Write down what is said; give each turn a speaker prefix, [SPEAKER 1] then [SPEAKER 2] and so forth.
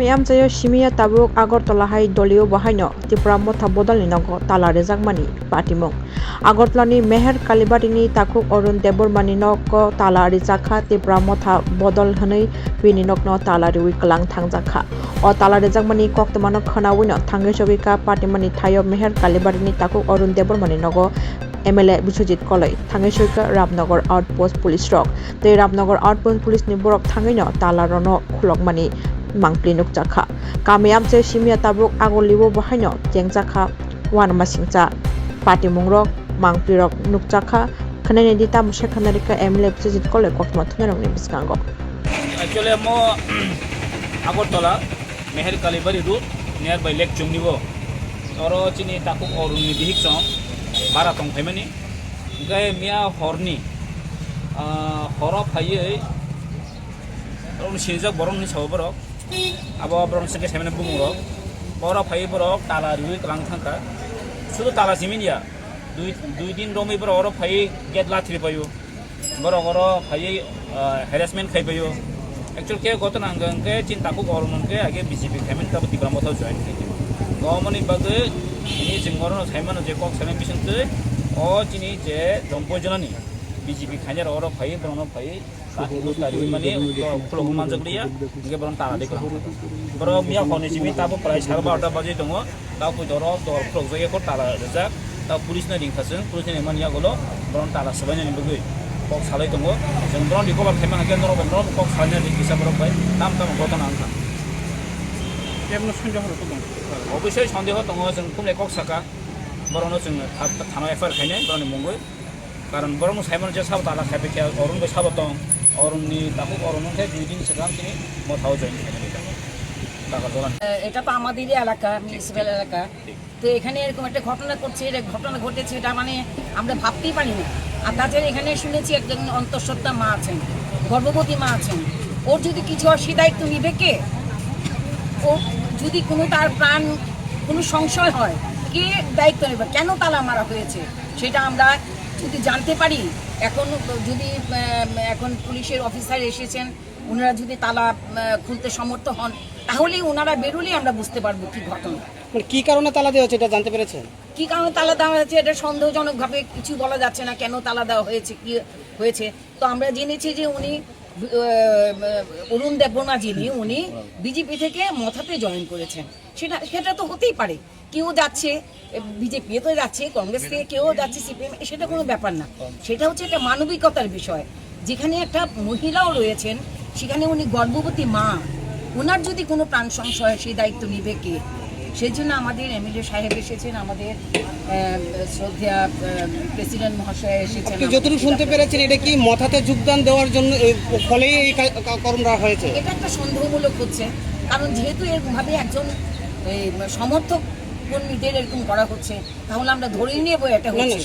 [SPEAKER 1] Mayam Jayo Shimiya Tabuk Agortala Hai Dolio Bahino, Tipra Motha Bodalinogo, Tala Rezagmani, Patimong. Agortlani Meher Kalibarini Takuk Orun Debormani Noko, Tala Rizaka, Tipra Motha Bodol Honey, Wininok no Tala Wikalang Tangzaka. O Tala Rezagmani Koktamano Konawino, Tangeshovika, Patimani Tayo Meher Kalibarini Takuk Orun Debormani Nogo. MLA Biswajit Kolai, Tangeshoika, Ramnagar Outpost Police Rock. The Ramnagar Outpost Police Niborok Tangino, Tala Rono, Kulokmani, Mangpli Nukjaka. Kamayam Se Shimiya Tabuk Agolibo Bahino, Jengzaka, Wan Masingza, Pati Mungrok, Mangpli Rock Nukjaka, Kananedita Mushakanarika, MLA Biswajit Kolai, Kokmatuna Biskango.
[SPEAKER 2] Actually, mo Agortala, Meher Kalibari route nearby Lake Chumnivo. Toro Chini Taku or Nidihikson. Bara tong family gay mia horny horror pay on Shinza Boron is over about Bron Second Seven Bumuro, Bora Pay-Borok, Tala, Ruik Langtanka, Sulu Tala Siminia, do it in Romi Boro Pay, get Latri by you, Borogoro Pay harassment pay by you. Actually, K. Gotananga, Chin Taku or Monke, I get busy becoming the Promoter joint. Normally, but ini jenggoran saya mana jekok saya mission tu, oh ini je dompo jalan ni, BJP kanjar orang pay, berono pay, itu tadi mana kalau manjak dia, dia beron tanah dekor. Beron miak kondisi ini tahu price harga ada budget tunggu, tahu dorong dor produk saya kau tanah rezak, tahu polisnya ringkasan, polisnya mana ya kalau beron tanah sebanyak ni begitu, kok salah tunggu, jenggoran di kau berkeman akan dorong beron kok salahnya di kisah beron pay, tam gotan angka. এমন সন্দেহ হতো অবশ্যই সন্দেহ দङ जों कुमले कक साका बरनो जों थाना FR खायने बरनो मंगै कारण बरनो साइमन जे साब ताला खायबे के अरुन बे साब दं अरुननि ताकु अरुन के दुई दिन सिगां तिनि मथाव जइन টাকা দলান
[SPEAKER 3] এটা তো আমাদেরই এলাকা মিউনিসিপ্যাল এলাকা তো এখানে এরকম একটা ঘটনা করছে এটা ঘটনা ঘটেছে এটা মানে আমরা ভাবতেই পারি না আর তাছাড়া এখানে শুনেছি একজন অন্তঃসত্ত্বা মা আছেন গর্ভবতী মা আছেন ওর যদি কিছু হয় সে দায়িত্ব নিবে কে ও যদি কোনো তার প্রাণ কোনো সংশয় হয় কে দায়িত্ব নেবে কেন তালা মারা হয়েছে সেটা আমরা যদি জানতে পারি এখন যদি এখন পুলিশের অফিসার এসেছেন ওনারা যদি তালা খুলতে সমর্থ হন তাহলেই ওনারা বেরোলেই আমরা বুঝতে পারবো কি ঘটনা
[SPEAKER 4] মানে কি কারণে তালা দেওয়া হয়েছে এটা জানতে পেরেছেন
[SPEAKER 3] কি কারণে তালা দেওয়া হয়েছে এটা সন্দেহজনকভাবে কিছু বলা যাচ্ছে না কেন তালা দেওয়া হয়েছে কি হয়েছে তো আমরা জেনেছি যে উনি অরুণ দেববর্মা যিনি উনি বিজেপি থেকে মথাতে জয়েন করেছেন সেটা তো হতেই পারে কেউ যাচ্ছে বিজেপি তো যাচ্ছে কংগ্রেস থেকে কেউ যাচ্ছে সিপিএম সেটা কোনো ব্যাপার না সেটা হচ্ছে একটা মানবিকতার বিষয় যেখানে একটা মহিলাও রয়েছেন সেখানে উনি গর্ভবতী মা ওনার যদি কোনো প্রাণ সংশয় সেই দায়িত্ব নিবে কে সেই জন্য আমাদের এমএলএ সাহেব এসেছেন আমাদের শ্রদ্ধা প্রেসিডেন্ট মহাশয় এসেছেন
[SPEAKER 4] আপনি যতটুকু শুনতে পেরেছেন এটা কি মথাতে যোগদান দেওয়ার জন্য ফলে এই কর্মটা হয়েছে
[SPEAKER 3] এটা একটা সন্দেহমূলক হচ্ছে কারণ যেহেতু এরকমভাবে একজন সমর্থক কর্মীদের এরকম করা হচ্ছে তাহলে আমরা ধরেই নেব এটা হচ্ছে